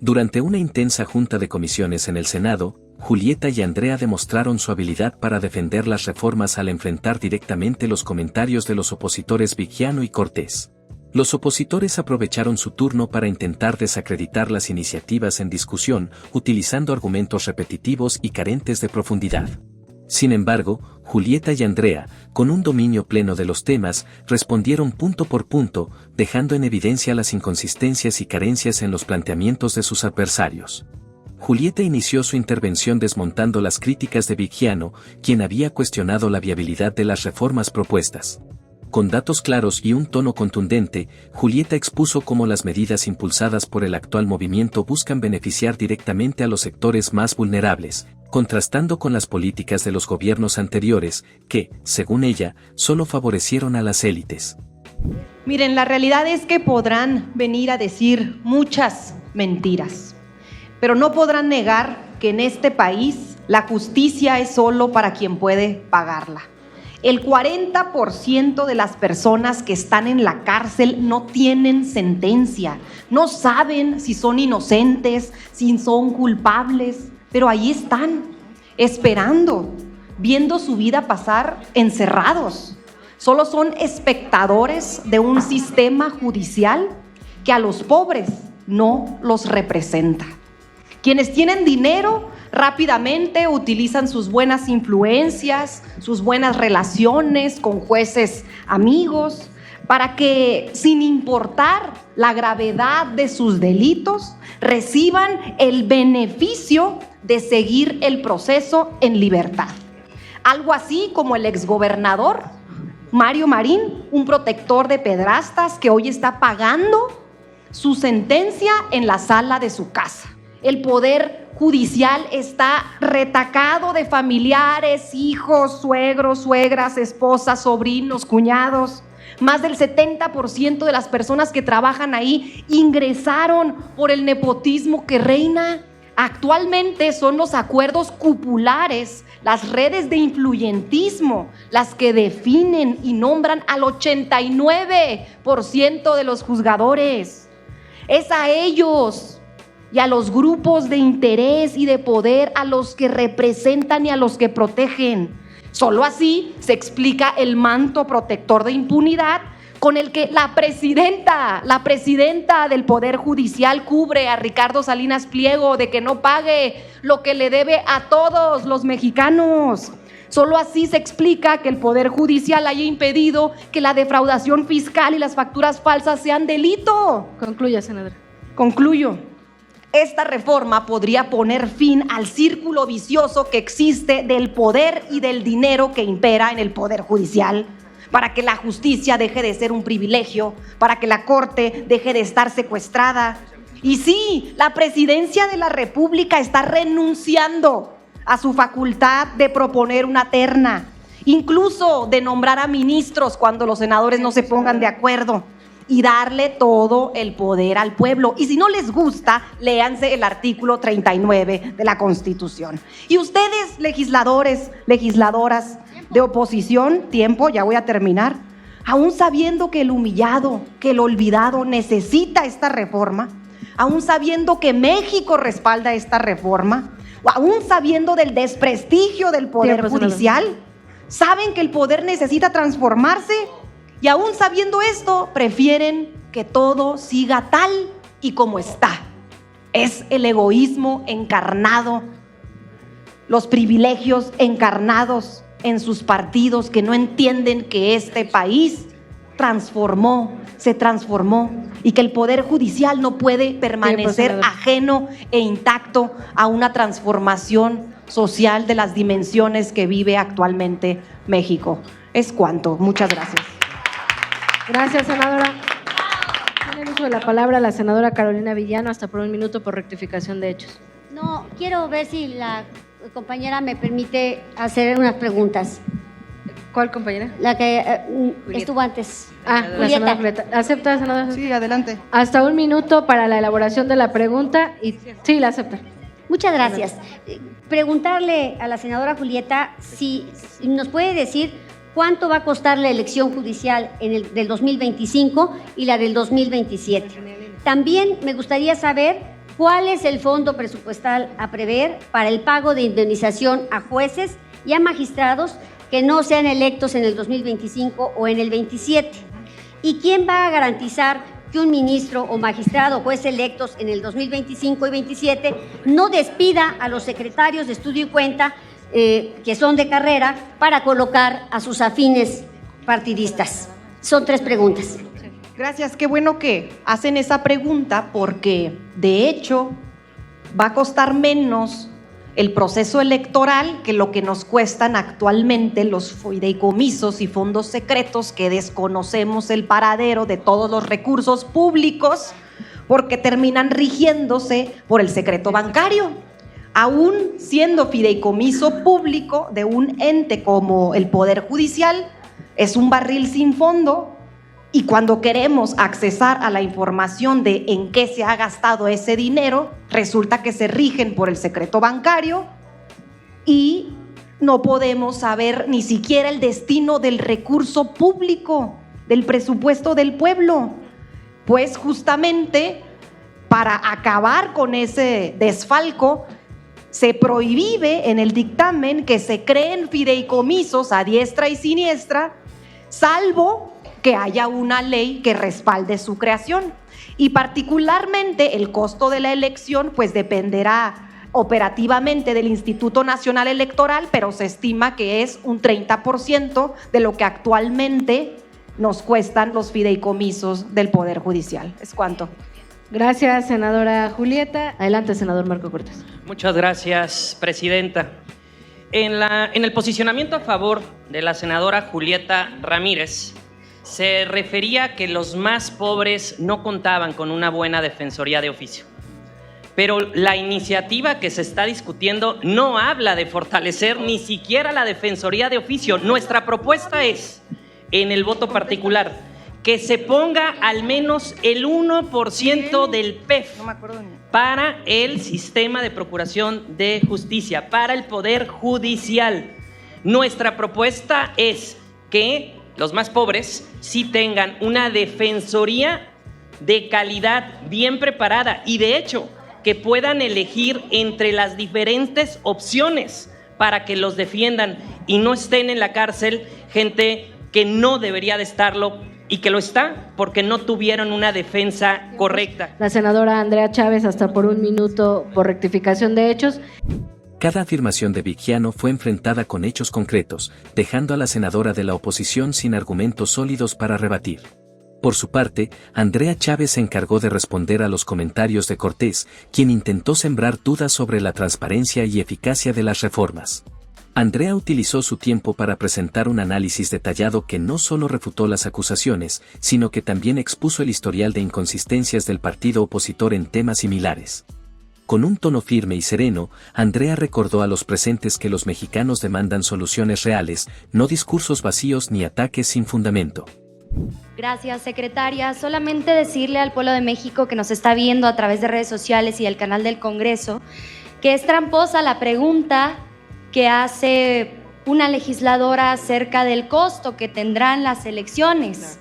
Durante una intensa junta de comisiones en el Senado, Julieta y Andrea demostraron su habilidad para defender las reformas al enfrentar directamente los comentarios de los opositores Viggiano y Cortés. Los opositores aprovecharon su turno para intentar desacreditar las iniciativas en discusión, utilizando argumentos repetitivos y carentes de profundidad. Sin embargo, Julieta y Andrea, con un dominio pleno de los temas, respondieron punto por punto, dejando en evidencia las inconsistencias y carencias en los planteamientos de sus adversarios. Julieta inició su intervención desmontando las críticas de Viggiano, quien había cuestionado la viabilidad de las reformas propuestas. Con datos claros y un tono contundente, Julieta expuso cómo las medidas impulsadas por el actual movimiento buscan beneficiar directamente a los sectores más vulnerables, contrastando con las políticas de los gobiernos anteriores, que, según ella, solo favorecieron a las élites. Miren, la realidad es que podrán venir a decir muchas mentiras, pero no podrán negar que en este país la justicia es solo para quien puede pagarla. El 40% de las personas que están en la cárcel no tienen sentencia, no saben si son inocentes, si son culpables, pero ahí están, esperando, viendo su vida pasar encerrados. Solo son espectadores de un sistema judicial que a los pobres no los representa. Quienes tienen dinero rápidamente utilizan sus buenas influencias, sus buenas relaciones con jueces amigos, para que, sin importar la gravedad de sus delitos, reciban el beneficio de seguir el proceso en libertad. Algo así como el exgobernador Mario Marín, un protector de pederastas que hoy está pagando su sentencia en la sala de su casa. El poder judicial está retacado de familiares, hijos, suegros, suegras, esposas, sobrinos, cuñados. Más del 70% de las personas que trabajan ahí ingresaron por el nepotismo que reina. Actualmente son los acuerdos cupulares, las redes de influyentismo, las que definen y nombran al 89% de los juzgadores. Es a ellos y a los grupos de interés y de poder a los que representan y a los que protegen. Solo así se explica el manto protector de impunidad con el que la presidenta del Poder Judicial cubre a Ricardo Salinas Pliego de que no pague lo que le debe a todos los mexicanos. Solo así se explica que el Poder Judicial haya impedido que la defraudación fiscal y las facturas falsas sean delito. Concluya, senadora. Concluyo. Esta reforma podría poner fin al círculo vicioso que existe del poder y del dinero que impera en el Poder Judicial, para que la justicia deje de ser un privilegio, para que la Corte deje de estar secuestrada. Y sí, la Presidencia de la República está renunciando a su facultad de proponer una terna, incluso de nombrar a ministros cuando los senadores no se pongan de acuerdo, y darle todo el poder al pueblo. Y si no les gusta, léanse el artículo 39 de la Constitución. Y ustedes, legisladores, legisladoras de oposición, ya voy a terminar, aún sabiendo que el humillado, que el olvidado necesita esta reforma, aún sabiendo que México respalda esta reforma, aún sabiendo del desprestigio del Poder Judicial, saben que el poder necesita transformarse. Y aún sabiendo esto, prefieren que todo siga tal y como está. Es el egoísmo encarnado, los privilegios encarnados en sus partidos que no entienden que este país se transformó y que el Poder Judicial no puede permanecer ajeno e intacto a una transformación social de las dimensiones que vive actualmente México. Es cuanto. Muchas gracias. Gracias, senadora. Tiene uso de la palabra la senadora Carolina Villano, hasta por un minuto por rectificación de hechos. No, quiero ver si la compañera me permite hacer unas preguntas. ¿Cuál compañera? La que estuvo antes. La senadora Julieta. ¿Acepta, senadora? Sí, adelante. Hasta un minuto para la elaboración de la pregunta y sí, la acepta. Muchas gracias. Preguntarle a la senadora Julieta si nos puede decir cuánto va a costar la elección judicial del 2025 y la del 2027. También me gustaría saber ¿Cuál es el fondo presupuestal a prever para el pago de indemnización a jueces y a magistrados que no sean electos en el 2025 o en el 27? ¿Y quién va a garantizar que un ministro o magistrado o juez electos en el 2025 y 27 no despida a los secretarios de estudio y cuenta que son de carrera para colocar a sus afines partidistas? Son 3 preguntas. Gracias, qué bueno que hacen esa pregunta porque de hecho va a costar menos el proceso electoral que lo que nos cuestan actualmente los fideicomisos y fondos secretos que desconocemos el paradero de todos los recursos públicos porque terminan rigiéndose por el secreto bancario. Aún siendo fideicomiso público de un ente como el Poder Judicial, es un barril sin fondo. Y cuando queremos accesar a la información de en qué se ha gastado ese dinero, resulta que se rigen por el secreto bancario y no podemos saber ni siquiera el destino del recurso público, del presupuesto del pueblo. Pues justamente para acabar con ese desfalco, se prohíbe en el dictamen que se creen fideicomisos a diestra y siniestra, salvo que haya una ley que respalde su creación. Y particularmente el costo de la elección pues dependerá operativamente del Instituto Nacional Electoral, pero se estima que es un 30% de lo que actualmente nos cuestan los fideicomisos del Poder Judicial. ¿Es cuánto? Gracias, senadora Julieta. Adelante, senador Marco Cortés. Muchas gracias, presidenta. En el posicionamiento a favor de la senadora Julieta Ramírez, se refería que los más pobres no contaban con una buena defensoría de oficio. Pero la iniciativa que se está discutiendo no habla de fortalecer ni siquiera la defensoría de oficio. Nuestra propuesta es, en el voto particular, que se ponga al menos el 1% del PEF para el sistema de procuración de justicia, para el Poder Judicial. Nuestra propuesta es que los más pobres sí tengan una defensoría de calidad, bien preparada y de hecho que puedan elegir entre las diferentes opciones para que los defiendan y no estén en la cárcel gente que no debería de estarlo y que lo está porque no tuvieron una defensa correcta. La senadora Andrea Chávez, hasta por 1 minuto por rectificación de hechos. Cada afirmación de Viggiano fue enfrentada con hechos concretos, dejando a la senadora de la oposición sin argumentos sólidos para rebatir. Por su parte, Andrea Chávez se encargó de responder a los comentarios de Cortés, quien intentó sembrar dudas sobre la transparencia y eficacia de las reformas. Andrea utilizó su tiempo para presentar un análisis detallado que no solo refutó las acusaciones, sino que también expuso el historial de inconsistencias del partido opositor en temas similares. Con un tono firme y sereno, Andrea recordó a los presentes que los mexicanos demandan soluciones reales, no discursos vacíos ni ataques sin fundamento. Gracias, secretaria. Solamente decirle al pueblo de México que nos está viendo a través de redes sociales y el canal del Congreso que es tramposa la pregunta que hace una legisladora acerca del costo que tendrán las elecciones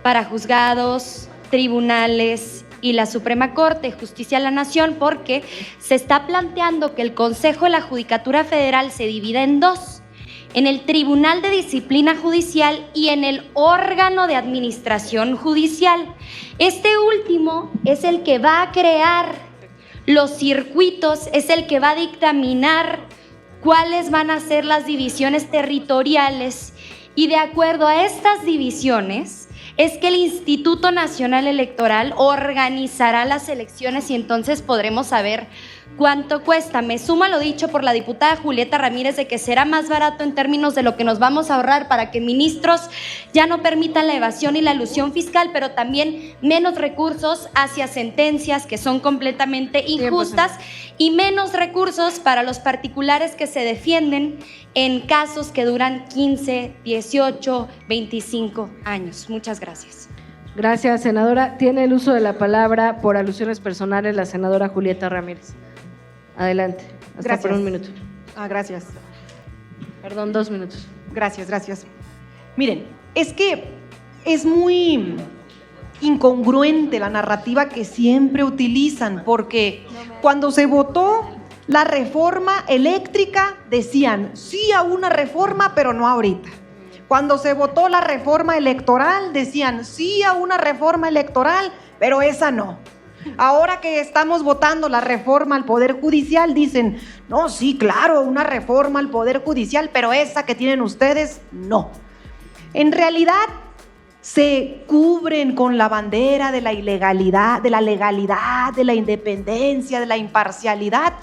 para juzgados, tribunales y la Suprema Corte de Justicia de la Nación, porque se está planteando que el Consejo de la Judicatura Federal se divida en 2, en el Tribunal de Disciplina Judicial y en el órgano de administración judicial. Este último es el que va a crear los circuitos, es el que va a dictaminar cuáles van a ser las divisiones territoriales y de acuerdo a estas divisiones es que el Instituto Nacional Electoral organizará las elecciones y entonces podremos saber cuánto cuesta. Me sumo a lo dicho por la diputada Julieta Ramírez de que será más barato en términos de lo que nos vamos a ahorrar para que ministros ya no permitan la evasión y la elusión fiscal, pero también menos recursos hacia sentencias que son completamente injustas y menos recursos para los particulares que se defienden en casos que duran 15, 18, 25 años. Muchas gracias. Gracias, senadora. Tiene el uso de la palabra por alusiones personales la senadora Julieta Ramírez. Adelante. Hasta Gracias. por 1 minuto. Gracias. Perdón, 2 minutos. Gracias. Miren, es que es muy incongruente la narrativa que siempre utilizan, porque cuando se votó la reforma eléctrica decían sí a una reforma, pero no ahorita. Cuando se votó la reforma electoral decían sí a una reforma electoral, pero esa no. Ahora que estamos votando la reforma al Poder Judicial, dicen, no, sí, claro, una reforma al Poder Judicial, pero esa que tienen ustedes, no. En realidad, se cubren con la bandera de la ilegalidad, de la legalidad, de la independencia, de la imparcialidad,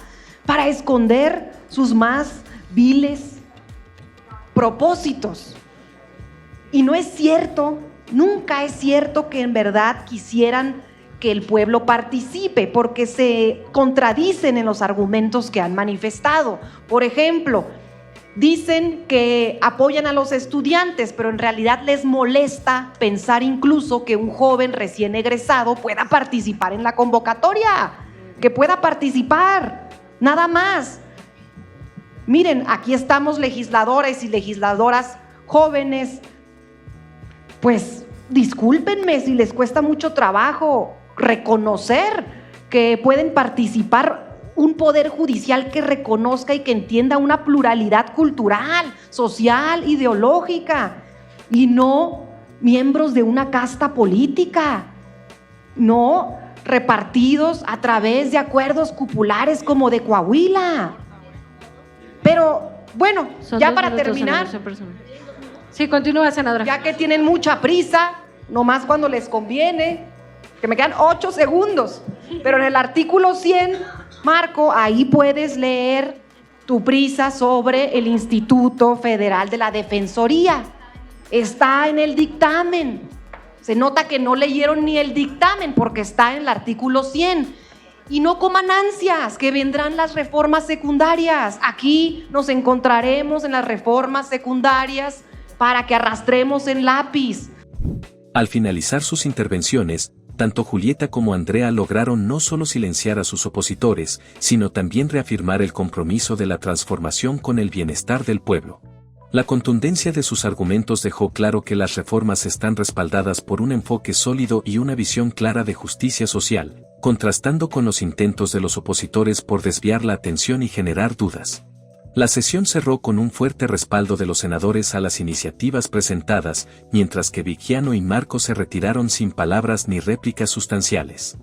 para esconder sus más viles propósitos. Y no es cierto, nunca es cierto que en verdad quisieran que el pueblo participe, porque se contradicen en los argumentos que han manifestado. Por ejemplo, dicen que apoyan a los estudiantes, pero en realidad les molesta pensar incluso que un joven recién egresado pueda participar en la convocatoria, que pueda participar, nada más. Miren, aquí estamos legisladores y legisladoras jóvenes, pues discúlpenme si les cuesta mucho trabajo reconocer que pueden participar un poder judicial que reconozca y que entienda una pluralidad cultural, social, ideológica, y no miembros de una casta política, no repartidos a través de acuerdos cupulares como de Coahuila. Pero bueno, Son ya 2 para minutos, terminar, senadora. Sí, continúa, senadora. ya que tienen mucha prisa, nomás cuando les conviene, que me quedan 8 segundos, pero en el artículo 100, Marco, ahí puedes leer tu prisa sobre el Instituto Federal de la Defensoría. Está en el dictamen. Se nota que no leyeron ni el dictamen porque está en el artículo 100. Y no coman ansias, que vendrán las reformas secundarias. Aquí nos encontraremos en las reformas secundarias para que arrastremos el lápiz. Al finalizar sus intervenciones, tanto Julieta como Andrea lograron no solo silenciar a sus opositores, sino también reafirmar el compromiso de la transformación con el bienestar del pueblo. La contundencia de sus argumentos dejó claro que las reformas están respaldadas por un enfoque sólido y una visión clara de justicia social, contrastando con los intentos de los opositores por desviar la atención y generar dudas. La sesión cerró con un fuerte respaldo de los senadores a las iniciativas presentadas, mientras que Viggiano y Marco se retiraron sin palabras ni réplicas sustanciales.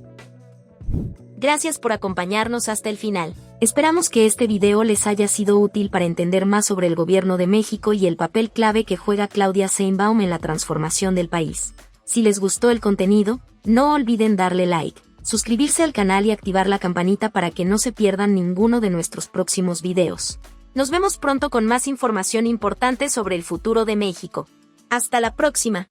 Gracias por acompañarnos hasta el final. Esperamos que este video les haya sido útil para entender más sobre el gobierno de México y el papel clave que juega Claudia Sheinbaum en la transformación del país. Si les gustó el contenido, no olviden darle like, suscribirse al canal y activar la campanita para que no se pierdan ninguno de nuestros próximos videos. Nos vemos pronto con más información importante sobre el futuro de México. Hasta la próxima.